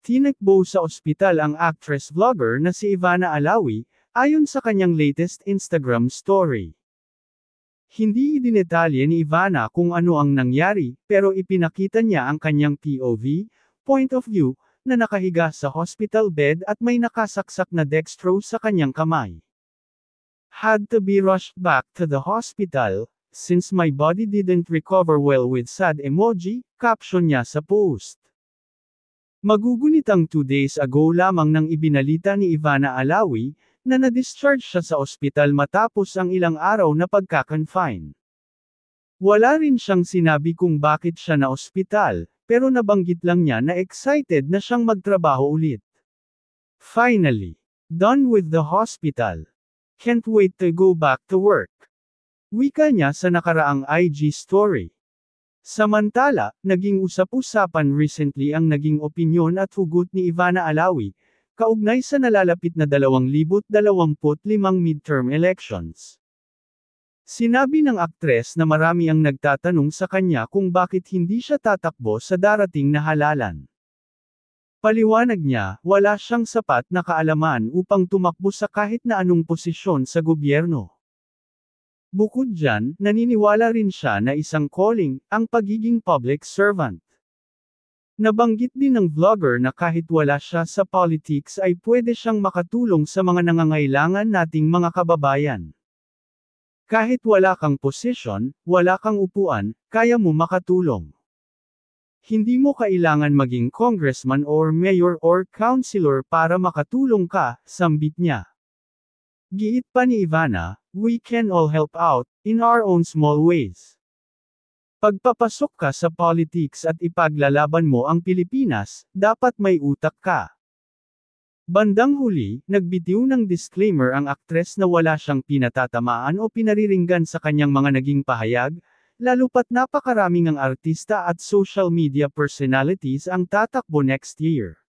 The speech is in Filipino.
Tinakbo sa ospital ang actress-vlogger na si Ivana Alawi, ayon sa kanyang latest Instagram story. Hindi idinetalye ni Ivana kung ano ang nangyari, pero ipinakita niya ang kanyang POV, point of view, na nakahiga sa hospital bed at may nakasaksak na dextrose sa kanyang kamay. Had to be rushed back to the hospital, since my body didn't recover well with sad emoji, caption niya sa post. Magugunitang 2 days ago lamang nang ibinalita ni Ivana Alawi, na na-discharge siya sa ospital matapos ang ilang araw na pagka-confine. Wala rin siyang sinabi kung bakit siya na ospital, pero nabanggit lang niya na excited na siyang magtrabaho ulit. Finally, done with the hospital. Can't wait to go back to work. Wika niya sa nakaraang IG story. Samantala, naging usap-usapan recently ang naging opinyon at hugot ni Ivana Alawi, kaugnay sa nalalapit na 2025 midterm elections. Sinabi ng aktres na marami ang nagtatanong sa kanya kung bakit hindi siya tatakbo sa darating na halalan. Paliwanag niya, wala siyang sapat na kaalaman upang tumakbo sa kahit na anong posisyon sa gobyerno. Bukod dyan, naniniwala rin siya na isang calling, ang pagiging public servant. Nabanggit din ng vlogger na kahit wala siya sa politics ay pwede siyang makatulong sa mga nangangailangan nating mga kababayan. Kahit wala kang posisyon, wala kang upuan, kaya mo makatulong. Hindi mo kailangan maging congressman or mayor or councilor para makatulong ka, sambit niya. Giit pa ni Ivana, we can all help out, in our own small ways. Pagpapasok ka sa politics at ipaglalaban mo ang Pilipinas, dapat may utak ka. Bandang huli, nagbitiw ng disclaimer ang aktres na wala siyang pinatatamaan o pinariringgan sa kanyang mga naging pahayag, lalo pat napakaraming ang artista at social media personalities ang tatakbo next year.